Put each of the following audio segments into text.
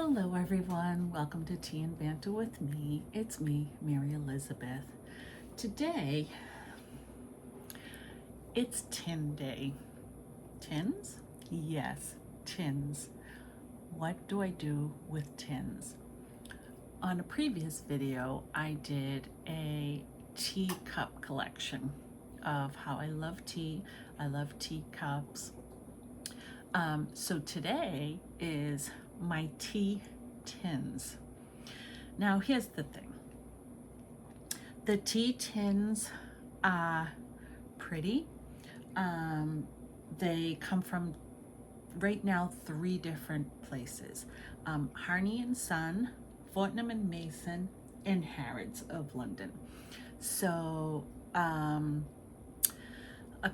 Hello everyone, welcome to Tea and Banter with me. It's me, Mary Elizabeth. Today, it's Tin Day. Tins? Yes, tins. What do I do with tins? On a previous video, I did a teacup collection of how I love tea. I love teacups. So today is my tea tins. Now here's the thing. The tea tins are pretty. They come from right now 3 different places. Harney and Son, Fortnum and Mason, and Harrods of London. So a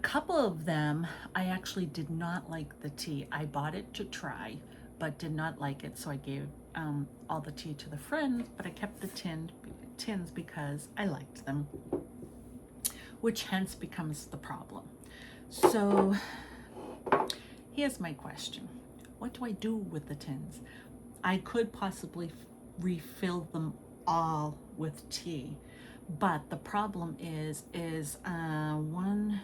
couple of them, I actually did not like the tea. I bought it to try, but did not like it, so I gave all the tea to the friends, but I kept the tins because I liked them, which hence becomes the problem. So here's my question. What do I do with the tins? I could possibly refill them all with tea, but the problem is 1,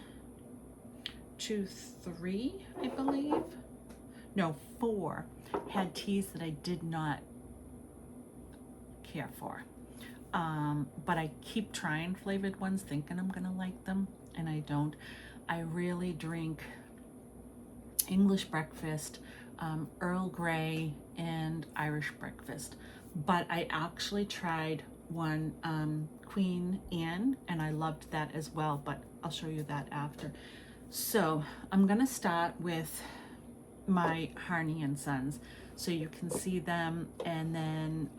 2, 3, I believe. No, 4 had teas that I did not care for. But I keep trying flavored ones thinking I'm gonna like them, and I don't. I really drink English breakfast, Earl Grey, and Irish breakfast. But I actually tried one Queen Anne, and I loved that as well, but I'll show you that after. So I'm gonna start with my Harney and Sons so you can see them, and then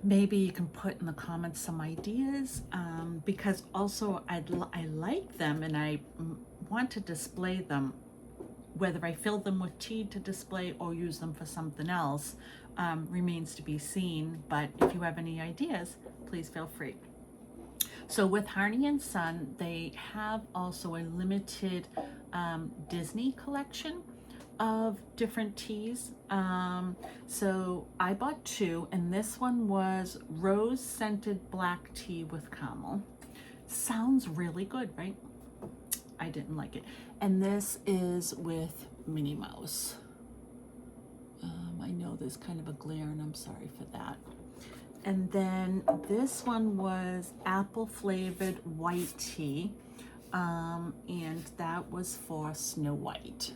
maybe you can put in the comments some ideas, because also I like them and I want to display them. Whether I fill them with tea to display or use them for something else remains to be seen, but if you have any ideas, please feel free. So with Harney and Son, they have also a limited Disney collection of different teas. So I bought 2, and this one was rose scented black tea with caramel. Sounds really good, right? I didn't like it. And this is with Minnie Mouse. I know there's kind of a glare, and I'm sorry for that. And then this one was apple flavored white tea, and that was for Snow White.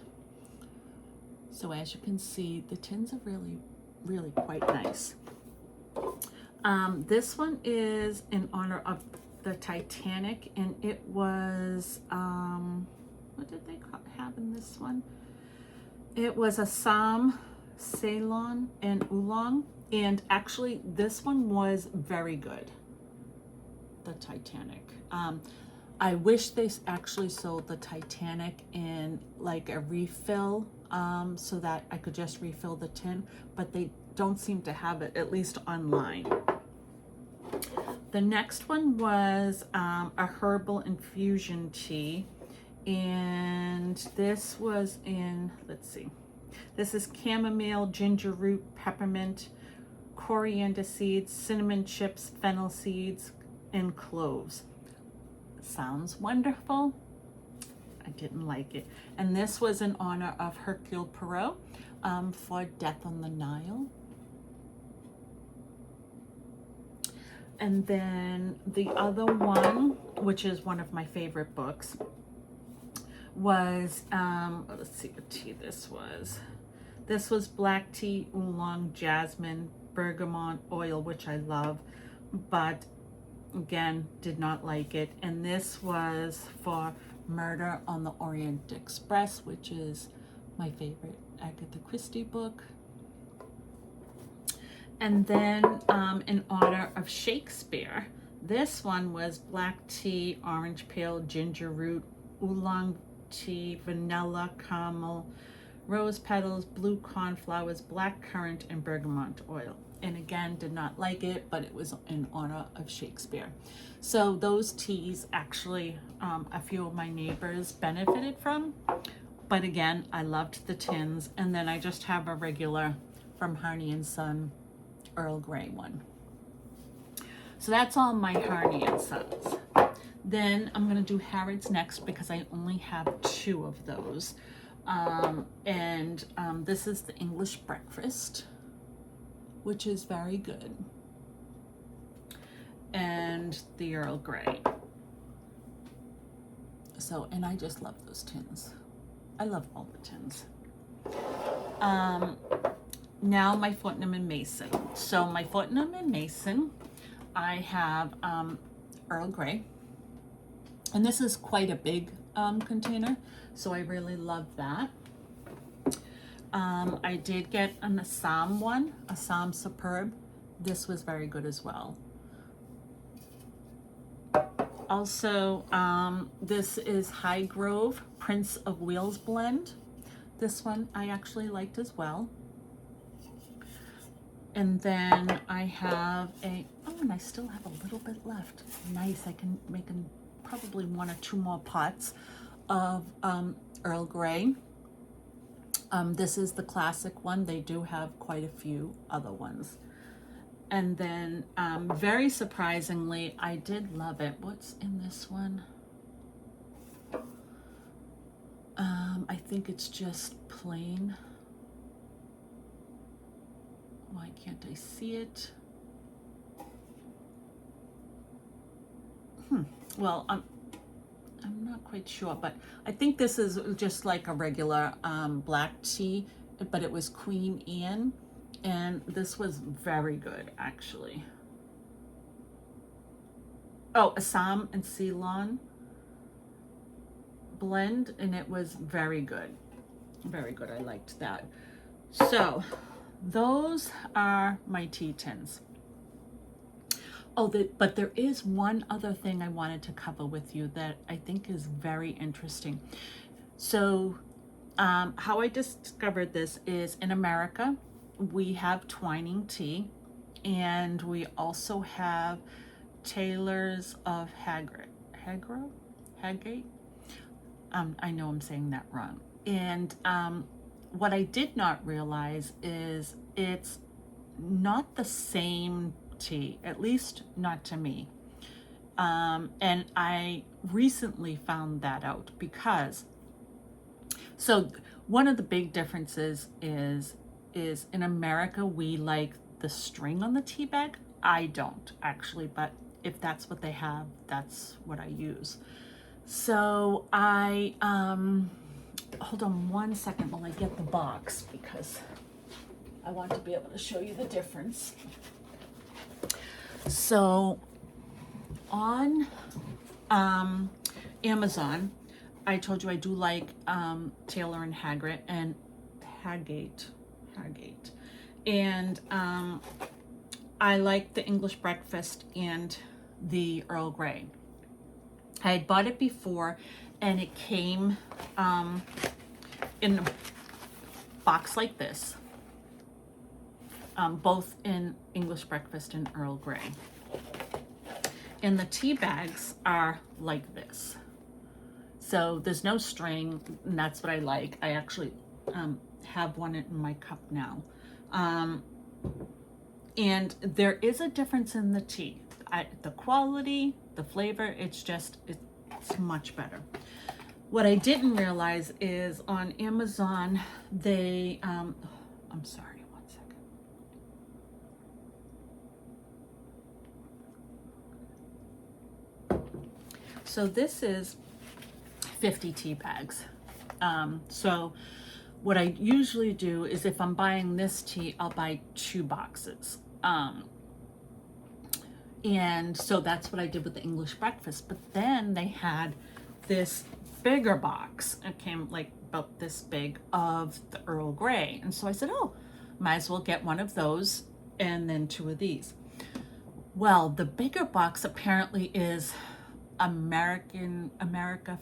So as you can see, the tins are really quite nice. This one is in honor of the Titanic, and it was, what did they have in this one? It was Assam, Ceylon, and Oolong. And actually, this one was very good, the Titanic. I wish they actually sold the Titanic in like a refill, so that I could just refill the tin, but they don't seem to have it, at least online. The next one was a herbal infusion tea, and this was in, let's see, this is chamomile, ginger root, peppermint, coriander seeds, cinnamon chips, fennel seeds, and cloves. Sounds wonderful. I didn't like it. And this was in honor of Hercule Poirot for Death on the Nile. And then the other one, which is one of my favorite books, was, let's see what tea this was. This was black tea, oolong, jasmine, bergamot oil, which I love, but again, did not like it. And this was for Murder on the Orient Express, which is my favorite Agatha Christie book. And then in honor of Shakespeare, this one was black tea, orange peel, ginger root, oolong tea, vanilla, caramel, rose petals, blue cornflowers, black currant, and bergamot oil. And again, did not like it, but it was in honor of Shakespeare. So those teas actually, a few of my neighbors benefited from. But again, I loved the tins. And then I just have a regular from Harney and Son Earl Grey one. So that's all my Harney and Sons. Then I'm gonna do Harrods next because I only have 2 of those. This is the English breakfast, which is very good. And the Earl Grey. So, and I just love those tins. I love all the tins. Now my Fortnum and Mason. So my Fortnum and Mason, I have Earl Grey. And this is quite a big container, so I really love that. I did get an Assam one, Assam Superb. This was very good as well. Also, this is Highgrove Prince of Wales blend. This one I actually liked as well. And then I have and I still have a little bit left. Nice, I can make probably 1 or 2 more pots of Earl Grey. This is the classic one. They do have quite a few other ones. And then, very surprisingly, I did love it. What's in this one? I think it's just plain. Why can't I see it? Well, I'm not quite sure, but I think this is just like a regular black tea, but it was Queen Anne. And this was very good, actually. Oh, Assam and Ceylon blend, and it was very good. Very good, I liked that. So, those are my tea tins. Oh, but there is one other thing I wanted to cover with you that I think is very interesting. So, how I discovered this is in America, we have Twining tea, and we also have Taylors of Hagate. I know I'm saying that wrong. And what I did not realize is it's not the same tea, at least not to me. And I recently found that out because, so one of the big differences is in America, we like the string on the tea bag. I don't actually, but if that's what they have, that's what I use. So I, hold on 1 second while I get the box because I want to be able to show you the difference. So on Amazon, I told you I do like Taylor and Hagate and Hagate. And I like the English breakfast and the Earl Grey. I had bought it before and it came in a box like this, both in English breakfast and Earl Grey. And the tea bags are like this. So there's no string, and that's what I like. I actually have one in my cup now. And there is a difference in the tea. The quality, the flavor, it's much better. What I didn't realize is on Amazon, they, I'm sorry, 1 second. So this is 50 tea bags. So what I usually do is if I'm buying this tea, I'll buy 2 boxes. And so that's what I did with the English breakfast. But then they had this bigger box. It came like about this big of the Earl Grey. And so I said, oh, might as well get one of those and then 2 of these. Well, the bigger box apparently is America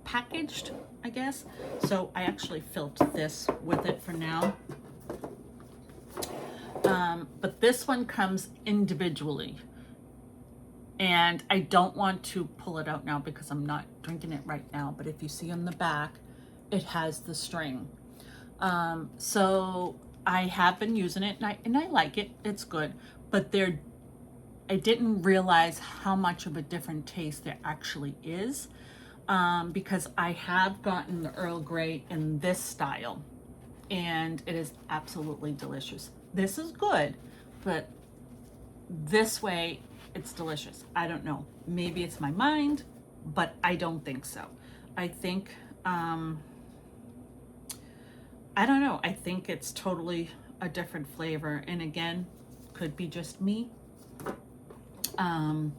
packaged, I guess. So I actually filled this with it for now. But this one comes individually. And I don't want to pull it out now because I'm not drinking it right now. But if you see on the back, it has the string. So I have been using it, and I like it. It's good, but I didn't realize how much of a different taste there actually is, because I have gotten the Earl Grey in this style, and it is absolutely delicious. This is good, but this way it's delicious. I don't know. Maybe it's my mind, but I don't think so. I think, I don't know. I think it's totally a different flavor. And again, could be just me. Um,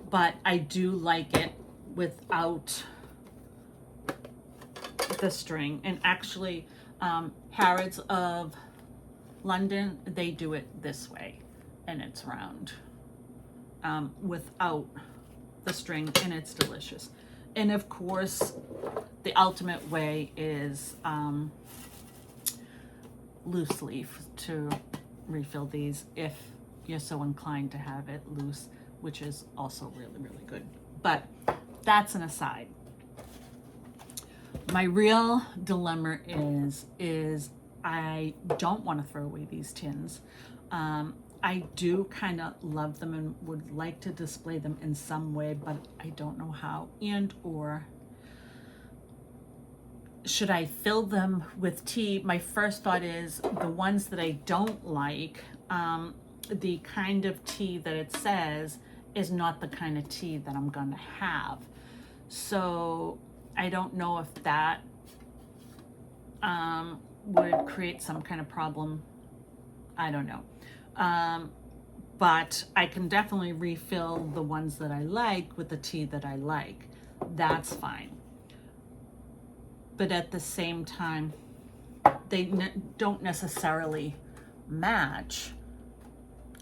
but I do like it without the string. And actually, Harrods of London, they do it this way, and it's round, without the string, and it's delicious. And of course, the ultimate way is loose leaf to refill these if you're so inclined to have it loose, which is also really, really good. But that's an aside. My real dilemma is I don't want to throw away these tins. I do kind of love them and would like to display them in some way, but I don't know how. And or should I fill them with tea? My first thought is the ones that I don't like, the kind of tea that it says is not the kind of tea that I'm going to have. So I don't know if that would create some kind of problem. I don't know. But I can definitely refill the ones that I like with the tea that I like. That's fine. But at the same time, they don't necessarily match.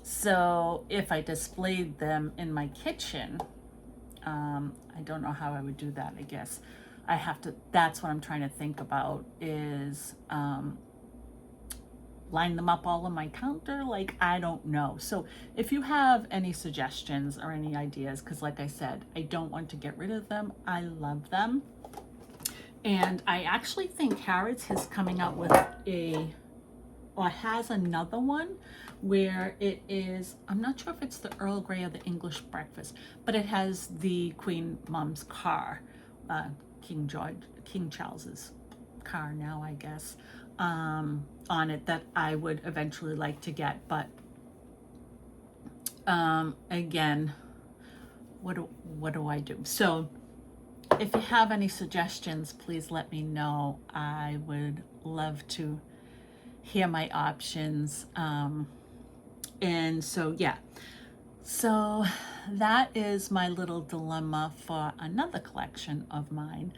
So if I displayed them in my kitchen, I don't know how I would do that. I guess I have to, that's what I'm trying to think about is line them up all on my counter. Like, I don't know. So if you have any suggestions or any ideas, because like I said, I don't want to get rid of them. I love them. And I actually think Harrods is coming out with or has another one where it is, I'm not sure if it's the Earl Grey or the English breakfast, but it has the Queen Mom's car, King Charles's car now, I guess, on it, that I would eventually like to get. But again, what do I do? So if you have any suggestions, please let me know. I would love to hear my options. And so, yeah. So that is my little dilemma for another collection of mine.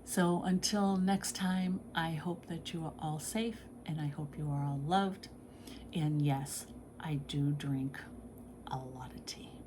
So until next time, I hope that you are all safe, and I hope you are all loved. And yes, I do drink a lot of tea.